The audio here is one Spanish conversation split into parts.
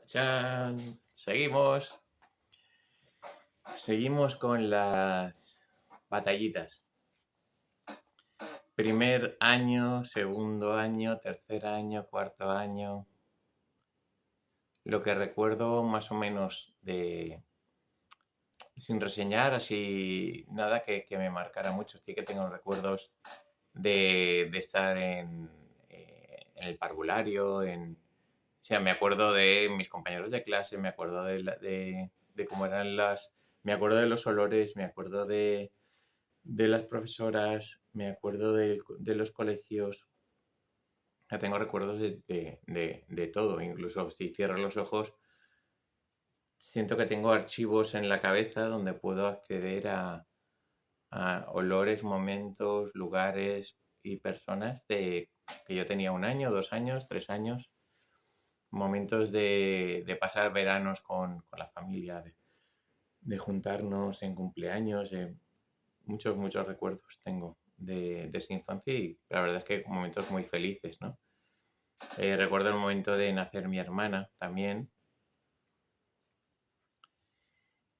Chan. Seguimos con las batallitas. Primer año, segundo año, tercer año, cuarto año. Lo que recuerdo más o menos sin reseñar así nada que me marcara mucho. Sí que tengo recuerdos de estar en el parvulario, o sea, me acuerdo de mis compañeros de clase, me acuerdo de cómo eran me acuerdo de los olores, me acuerdo de las profesoras, me acuerdo de los colegios. Ya tengo recuerdos de todo, incluso si cierro los ojos, siento que tengo archivos en la cabeza donde puedo acceder a olores, momentos, lugares y personas de que yo tenía 1 año, 2 años, 3 años. Momentos de pasar veranos con la familia, de juntarnos en cumpleaños, muchos recuerdos tengo de esa infancia y la verdad es que momentos muy felices, ¿no? Recuerdo el momento de nacer mi hermana también,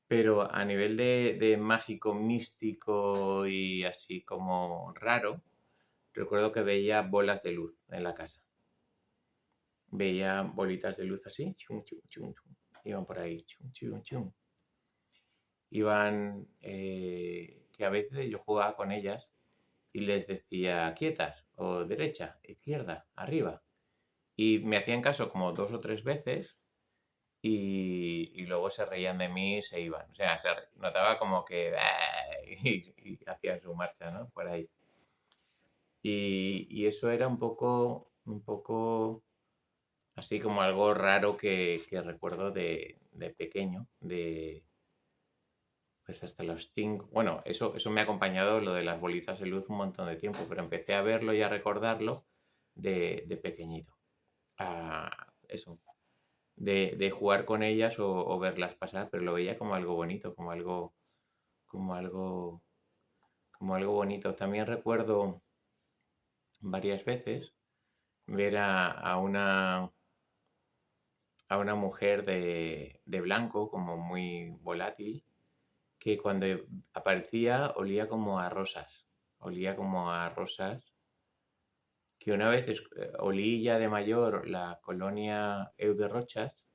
pero a nivel de mágico, místico y así como raro, recuerdo que veía bolas de luz en la casa. Veía bolitas de luz así, chum, chum, chum, chum, iban por ahí, chum, chum, chum. Iban, que a veces yo jugaba con ellas y les decía quietas o derecha, izquierda, arriba. Y me hacían caso como 2 o 3 veces y luego se reían de mí y se iban. O sea, se notaba como que y hacían su marcha, ¿no? Por ahí. Y eso era un poco así como algo raro que recuerdo de pequeño, pues hasta los 5. Bueno, eso me ha acompañado lo de las bolitas de luz un montón de tiempo, pero empecé a verlo y a recordarlo de pequeñito. Eso, de jugar con ellas o verlas pasar, pero lo veía como algo bonito, como algo, como algo bonito. También recuerdo varias veces ver a una mujer de blanco, como muy volátil, que cuando aparecía olía como a rosas, que una vez olí ya de mayor la colonia Eu de Rochas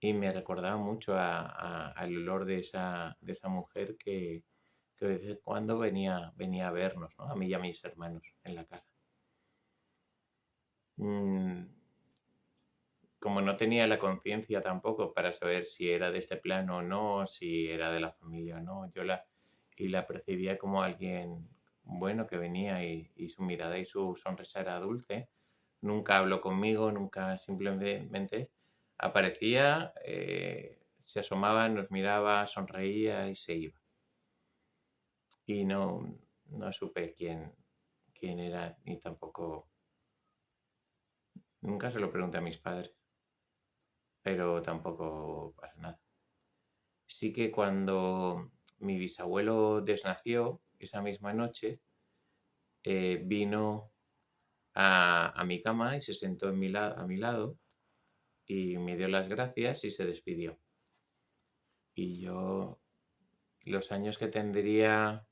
y me recordaba mucho al olor de esa mujer que de vez en cuando venía a vernos, ¿no? A mí y a mis hermanos en la casa. Como no tenía la conciencia tampoco para saber si era de este plano o no, si era de la familia o no, y la percibía como alguien bueno que venía y su mirada y su sonrisa era dulce. Nunca habló conmigo, nunca, simplemente aparecía, se asomaba, nos miraba, sonreía y se iba. Y no supe quién era, ni tampoco, nunca se lo pregunté a mis padres, pero tampoco pasa nada. Sí que cuando mi bisabuelo desnació, esa misma noche, vino a mi cama y se sentó a mi lado y me dio las gracias y se despidió. Y yo, los años que tendría,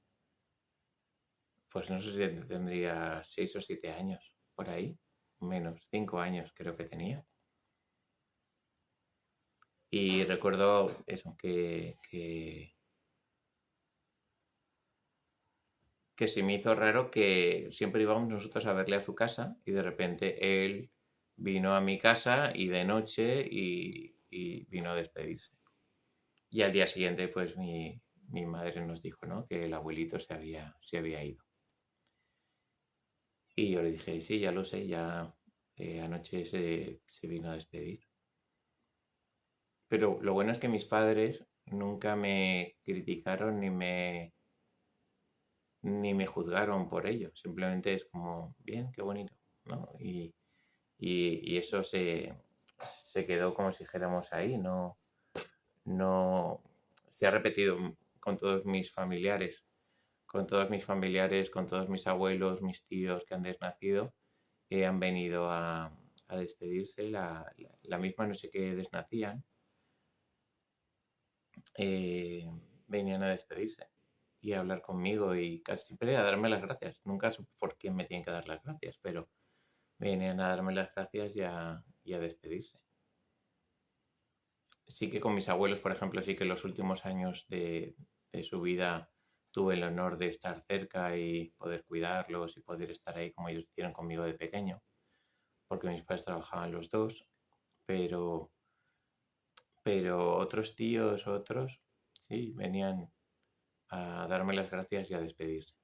pues no sé si tendría 6 o 7 años, por ahí, menos, 5 años creo que tenía. Y recuerdo eso, que se me hizo raro que siempre íbamos nosotros a verle a su casa y de repente él vino a mi casa y de noche y vino a despedirse. Y al día siguiente pues mi madre nos dijo, ¿no?, que el abuelito se había ido. Y yo le dije, sí, ya lo sé, ya anoche se vino a despedir. Pero lo bueno es que mis padres nunca me criticaron ni me juzgaron por ello. Simplemente es como, bien, qué bonito, ¿no? Y eso se quedó como si dijéramos ahí, no se ha repetido con todos mis familiares, con todos mis abuelos, mis tíos que han desnacido, han venido a a despedirse, la misma noche que desnacían, eh, venían a despedirse y a hablar conmigo y casi siempre a darme las gracias. Nunca supe por qué me tienen que dar las gracias, pero venían a darme las gracias y a despedirse. Sí que con mis abuelos, por ejemplo, sí que en los últimos años de su vida tuve el honor de estar cerca y poder cuidarlos y poder estar ahí como ellos hicieron conmigo de pequeño, porque mis padres trabajaban los dos, pero, pero otros tíos, otros, sí, venían a darme las gracias y a despedirse.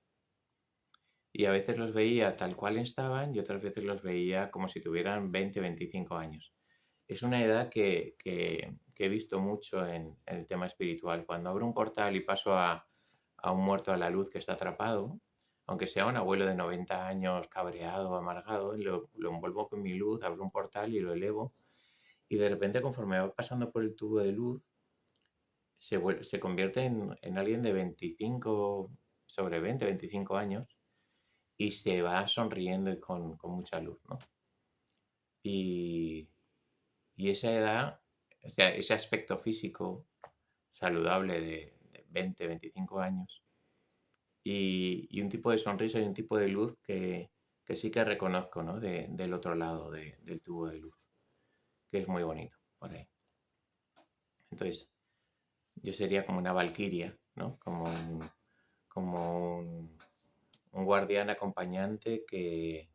Y a veces los veía tal cual estaban y otras veces los veía como si tuvieran 20, 25 años. Es una edad que he visto mucho en el tema espiritual. Cuando abro un portal y paso a un muerto a la luz que está atrapado, aunque sea un abuelo de 90 años cabreado, amargado, lo envuelvo con mi luz, abro un portal y lo elevo. Y de repente, conforme va pasando por el tubo de luz, se convierte en alguien de 25, sobre 20, 25 años y se va sonriendo y con mucha luz, ¿no? Y, y esa edad, o sea, ese aspecto físico saludable de 20, 25 años y un tipo de sonrisa y un tipo de luz que sí que reconozco, ¿no? Del otro lado del tubo de luz, que es muy bonito por ahí. Entonces, yo sería como una valquiria, ¿no? Como un guardián acompañante que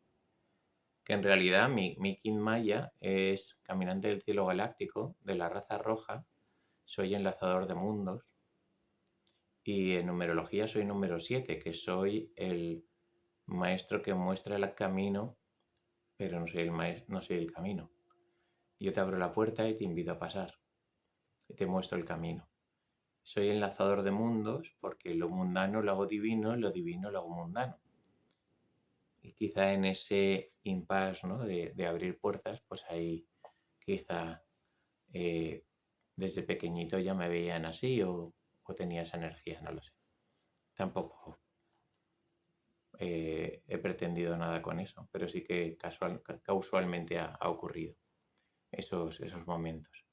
en realidad mi Kin Maya es caminante del cielo galáctico de la raza roja, soy enlazador de mundos y en numerología soy número 7, que soy el maestro que muestra el camino, pero no soy el maestro, no soy el camino. Yo te abro la puerta y te invito a pasar y te muestro el camino. Soy enlazador de mundos porque lo mundano lo hago divino y lo divino lo hago mundano. Y quizá en ese impasse, ¿no? de abrir puertas, pues ahí quizá desde pequeñito ya me veían así o tenía esa energía, no lo sé. Tampoco he pretendido nada con eso, pero sí que casualmente ha ocurrido esos momentos.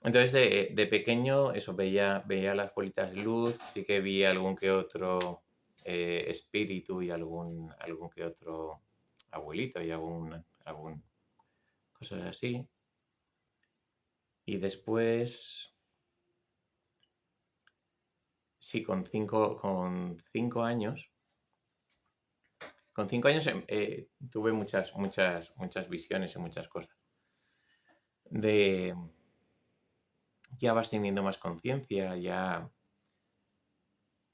Entonces de pequeño eso veía las bolitas de luz, sí que vi algún que otro espíritu y algún que otro abuelito y algún cosas así. Y después, sí, con cinco años tuve muchas visiones y muchas cosas. Ya vas teniendo más conciencia, ya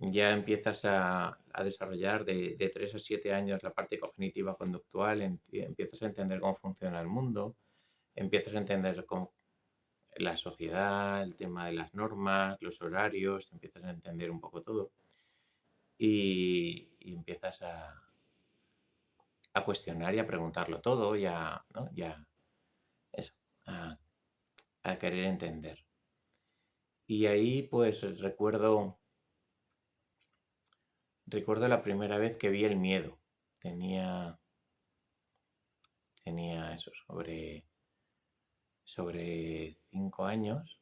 empiezas a desarrollar de 3 a 7 años la parte cognitiva conductual, empiezas a entender cómo funciona el mundo, empiezas a entender cómo la sociedad, el tema de las normas, los horarios, empiezas a entender un poco todo y empiezas a cuestionar y a preguntarlo todo ¿no? Eso, a, a querer entender. Y ahí pues recuerdo la primera vez que vi el miedo. Tenía eso, sobre 5 años.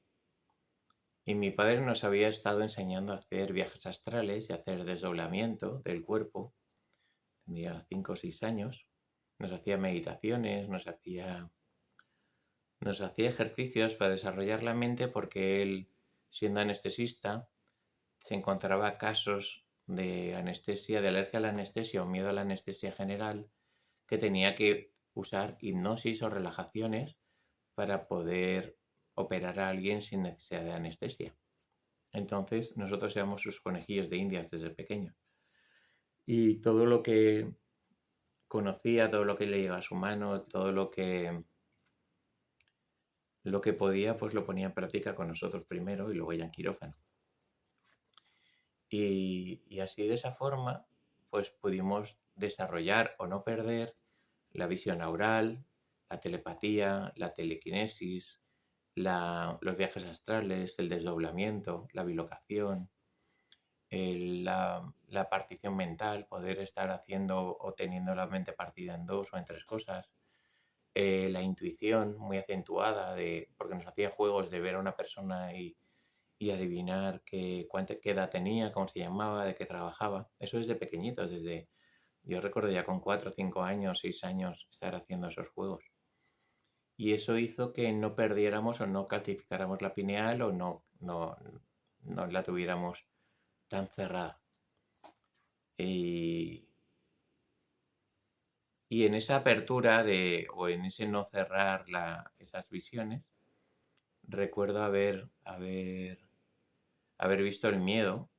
Y mi padre nos había estado enseñando a hacer viajes astrales y a hacer desdoblamiento del cuerpo. Tenía 5 o 6 años. Nos hacía meditaciones, nos hacía ejercicios para desarrollar la mente porque él, siendo anestesista, se encontraba casos de anestesia, de alergia a la anestesia o miedo a la anestesia general, que tenía que usar hipnosis o relajaciones para poder operar a alguien sin necesidad de anestesia. Entonces nosotros éramos sus conejillos de indias desde pequeños. Y todo lo que conocía, todo lo que le llegaba a su mano, todo lo que podía, pues lo ponía en práctica con nosotros primero y luego ya en quirófano. Y así de esa forma, pues pudimos desarrollar o no perder la visión aural, la telepatía, la telequinesis, los viajes astrales, el desdoblamiento, la bilocación, la partición mental, poder estar haciendo o teniendo la mente partida en 2 o en 3 cosas, la intuición muy acentuada, porque nos hacía juegos de ver a una persona y adivinar qué edad tenía, cómo se llamaba, de qué trabajaba. Eso desde pequeñitos, yo recuerdo ya con 4, 5 años, 6 años estar haciendo esos juegos. Y eso hizo que no perdiéramos o no calcificáramos la pineal o no la tuviéramos tan cerrada. Y, y en esa apertura o en ese no cerrar esas visiones, recuerdo haber visto el miedo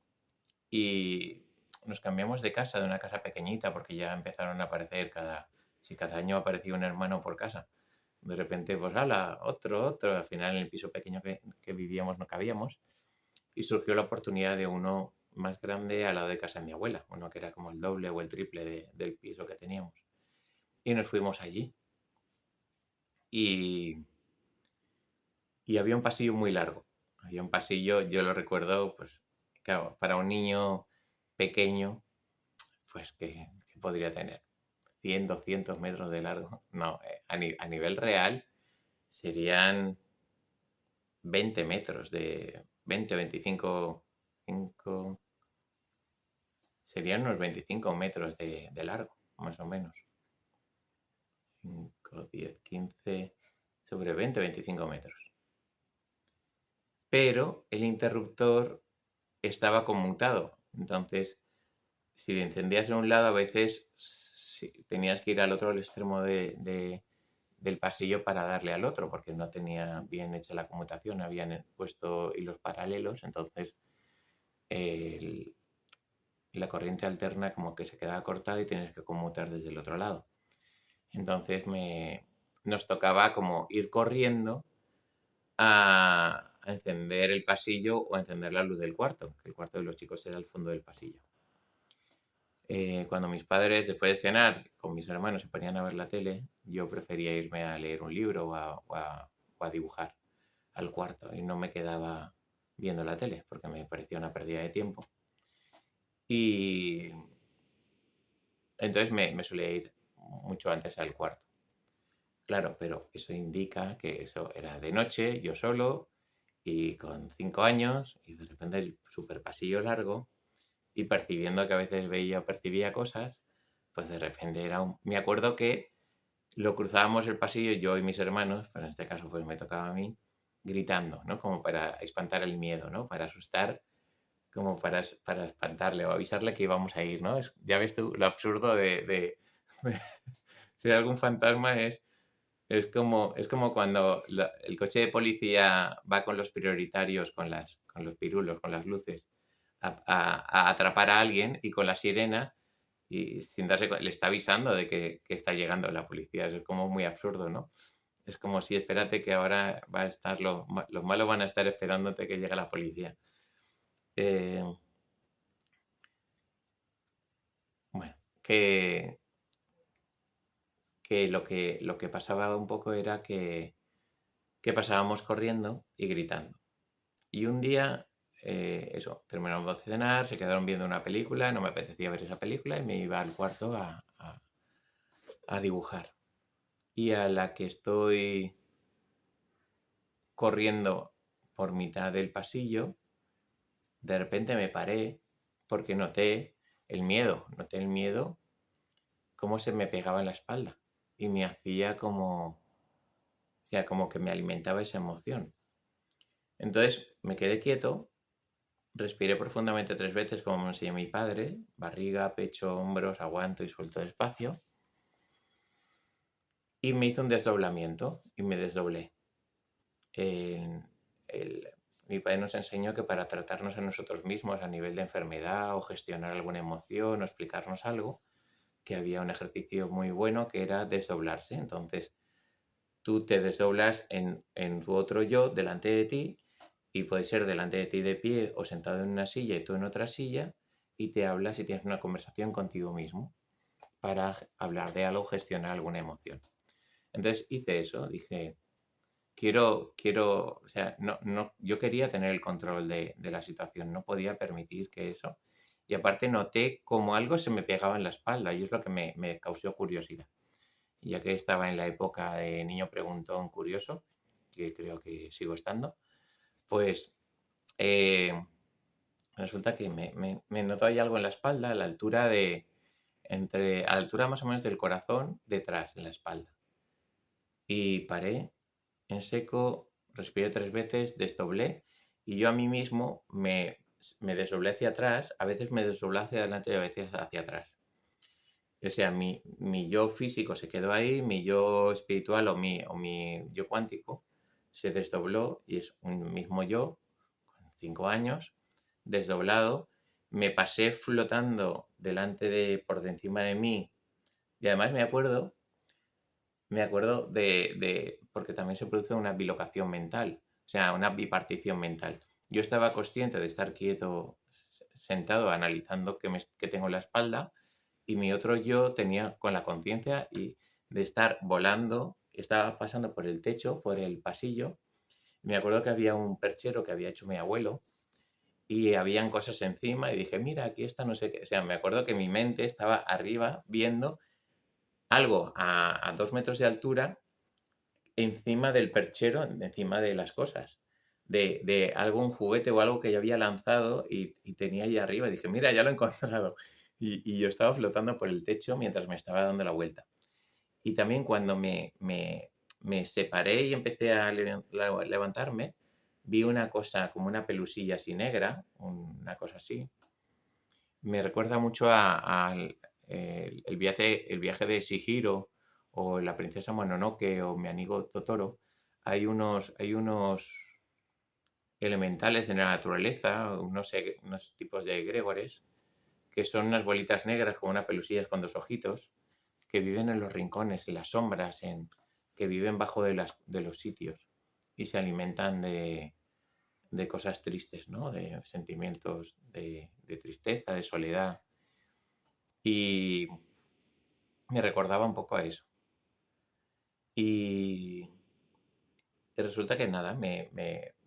y nos cambiamos de casa, de una casa pequeñita, porque ya empezaron a aparecer si cada año aparecía un hermano por casa. De repente, pues ala, otro. Al final en el piso pequeño que vivíamos no cabíamos. Y surgió la oportunidad de uno más grande al lado de casa de mi abuela, uno que era como el doble o el triple del piso que teníamos. Y nos fuimos allí. Y, y había un pasillo muy largo. Había un pasillo, yo lo recuerdo, pues claro, para un niño pequeño, pues ¿qué podría tener? 100, 200 metros de largo. No, a nivel real serían 20 metros 20 o 25, serían unos 25 metros de largo, más o menos. 5, 10, 15, sobre 20 o 25 metros. Pero el interruptor estaba conmutado. Entonces, si le encendías en un lado, a veces tenías que ir al otro extremo del pasillo para darle al otro, porque no tenía bien hecha la conmutación, habían puesto hilos paralelos, entonces la corriente alterna como que se quedaba cortada y tienes que conmutar desde el otro lado. Entonces nos tocaba como ir corriendo a encender el pasillo o a encender la luz del cuarto, que el cuarto de los chicos era el fondo del pasillo. Cuando mis padres, después de cenar, con mis hermanos se ponían a ver la tele, yo prefería irme a leer un libro o a dibujar al cuarto y no me quedaba viendo la tele porque me parecía una pérdida de tiempo. Y entonces me solía ir mucho antes al cuarto. Claro, pero eso indica que eso era de noche, yo solo y con 5 años y de repente el súper pasillo largo y percibiendo que a veces veía o percibía cosas, pues de repente me acuerdo que lo cruzábamos el pasillo yo y mis hermanos, pero en este caso pues me tocaba a mí, gritando, ¿no? Como para espantar el miedo, ¿no? Para asustar, como para espantarle o avisarle que íbamos a ir, ¿no? Ya ves tú lo absurdo de si algún fantasma es como cuando el coche de policía va con los prioritarios, con los pirulos, con las luces, a atrapar a alguien y con la sirena y sin darse le está avisando de que está llegando la policía. Eso es como muy absurdo, ¿no? Es como si espérate que ahora va a estar los malos van a estar esperándote que llegue la policía. Eh, bueno, que lo que pasaba un poco era que pasábamos corriendo y gritando. Y un día, terminamos de cenar, se quedaron viendo una película, no me apetecía ver esa película y me iba al cuarto a dibujar. Y a la que estoy corriendo por mitad del pasillo, de repente me paré porque noté el miedo, cómo se me pegaba en la espalda y me hacía como que me alimentaba esa emoción. Entonces me quedé quieto, respiré profundamente 3 veces como me enseñó mi padre, barriga, pecho, hombros, aguanto y suelto despacio. Y me hizo un desdoblamiento y me desdoblé. Mi padre nos enseñó que para tratarnos a nosotros mismos a nivel de enfermedad o gestionar alguna emoción o explicarnos algo, que había un ejercicio muy bueno que era desdoblarse. Entonces, tú te desdoblas en tu otro yo delante de ti y puede ser delante de ti de pie o sentado en una silla y tú en otra silla y te hablas y tienes una conversación contigo mismo para hablar de algo, gestionar alguna emoción. Entonces hice eso, dije, o sea, no, yo quería tener el control de la situación, no podía permitir que eso. Y aparte noté como algo se me pegaba en la espalda y es lo que me causó curiosidad. ya que estaba en la época de niño preguntón curioso, que creo que sigo estando, pues eh, resulta que me noto ahí algo en la espalda, a la altura a la altura más o menos del corazón, detrás, en la espalda. Y paré en seco, respiré 3 veces, desdoblé y yo a mí mismo me desdoblé hacia atrás, a veces me desdoblé hacia adelante y a veces hacia atrás. O sea, mi yo físico se quedó ahí, mi yo espiritual o mi yo cuántico se desdobló y es un mismo yo, con 5 años, desdoblado. Me pasé flotando por encima de mí y además me acuerdo porque también se produce una bilocación mental, o sea, una bipartición mental. Yo estaba consciente de estar quieto, sentado, analizando qué tengo en la espalda, y mi otro yo tenía con la conciencia y de estar volando, estaba pasando por el techo, por el pasillo. Me acuerdo que había un perchero que había hecho mi abuelo y habían cosas encima y dije, mira, aquí está no sé qué. O sea, me acuerdo que mi mente estaba arriba viendo algo a 2 metros de altura encima del perchero, encima de las cosas, de algún juguete o algo que yo había lanzado y tenía ahí arriba. Y dije, mira, ya lo he encontrado. Y yo estaba flotando por el techo mientras me estaba dando la vuelta. Y también cuando me separé y empecé a levantarme, vi una cosa como una pelusilla así negra, una cosa así. Me recuerda mucho al el viaje de Shihiro o la princesa Mononoke o mi amigo Totoro. Hay unos elementales de la naturaleza, unos tipos de egregores, que son unas bolitas negras con una pelusilla con 2 ojitos, que viven en los rincones, en las sombras, que viven bajo de los sitios y se alimentan de cosas tristes, ¿no? De sentimientos de tristeza, de soledad. Y me recordaba un poco a eso. Y resulta que nada, me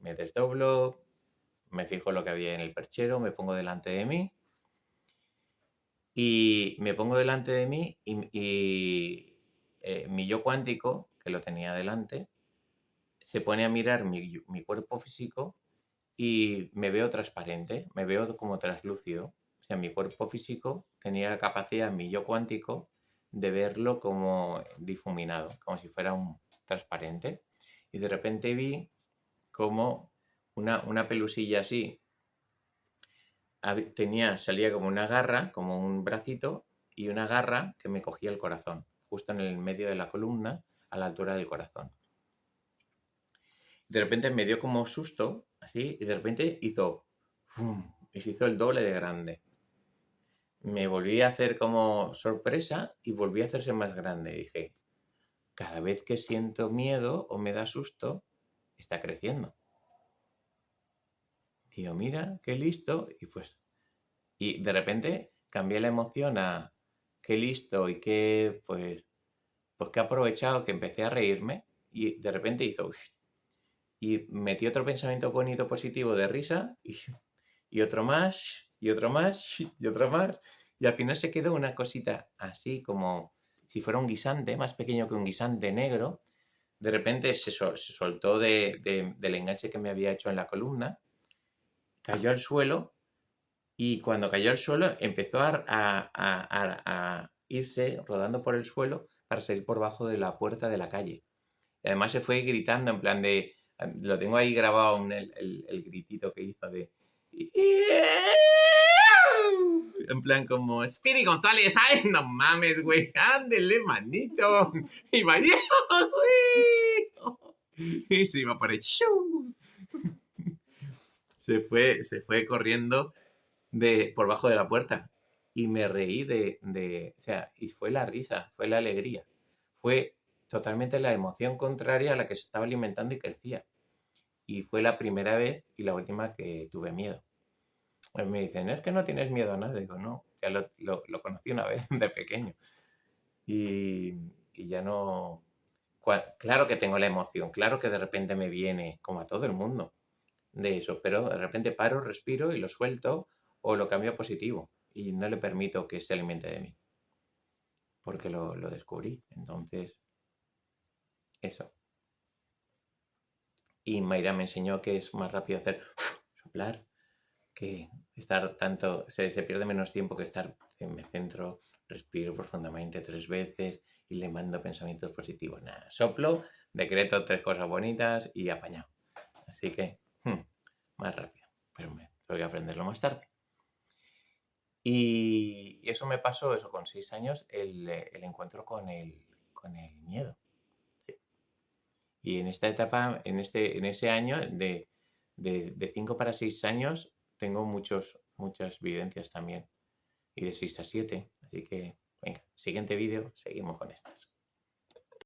desdoblo, me fijo lo que había en el perchero, me pongo delante de mí y me pongo delante de mí y mi yo cuántico, que lo tenía delante, se pone a mirar mi cuerpo físico y me veo transparente, me veo como translúcido. O sea, mi cuerpo físico tenía la capacidad, mi yo cuántico, de verlo como difuminado, como si fuera un transparente. Y de repente vi como una pelusilla así, salía como una garra, como un bracito, y una garra que me cogía el corazón, justo en el medio de la columna, a la altura del corazón. De repente me dio como susto, así, y de repente hizo ¡fum! Y se hizo el doble de grande. Me volví a hacer como sorpresa y volví a hacerse más grande. Dije, cada vez que siento miedo o me da susto, está creciendo. Digo, mira, qué listo. Y de repente cambié la emoción a qué listo y pues que he aprovechado que empecé a reírme y de repente hizo, "Ush", y metí otro pensamiento bonito positivo de risa y otro más, y otro más, y otro más. Y al final se quedó una cosita así como si fuera un guisante, más pequeño que un guisante negro. De repente se soltó del enganche que me había hecho en la columna, cayó al suelo y cuando cayó al suelo empezó a irse rodando por el suelo para salir por bajo de la puerta de la calle. Y además se fue gritando en plan lo tengo ahí grabado el gritito que hizo de... En plan como, Speedy González, ay, no mames, güey, ándele, manito. Y vaya, y se iba por el show. Se fue corriendo por bajo de la puerta. Y me reí o sea, y fue la risa, fue la alegría. Fue totalmente la emoción contraria a la que se estaba alimentando y crecía. Y fue la primera vez y la última que tuve miedo. Pues me dicen, es que no tienes miedo a nada. Digo, no, ya lo conocí una vez de pequeño. Y, y ya no... Claro que tengo la emoción, claro que de repente me viene, como a todo el mundo, de eso, pero de repente paro, respiro y lo suelto o lo cambio a positivo y no le permito que se alimente de mí. porque lo descubrí. Entonces, eso. Y Mayra me enseñó que es más rápido hacer soplar, que estar tanto, se pierde menos tiempo que estar, me centro, respiro profundamente 3 veces y le mando pensamientos positivos. Nada, soplo, decreto 3 cosas bonitas y apañado. Así que, más rápido. Pero tengo que aprenderlo más tarde. Y eso me pasó, eso con 6 años, el encuentro con el miedo. Sí. Y en esta etapa, en ese año, de 5 para 6 años, tengo muchas vivencias también. Y de 6 a 7. Así que, venga, siguiente vídeo, seguimos con estas.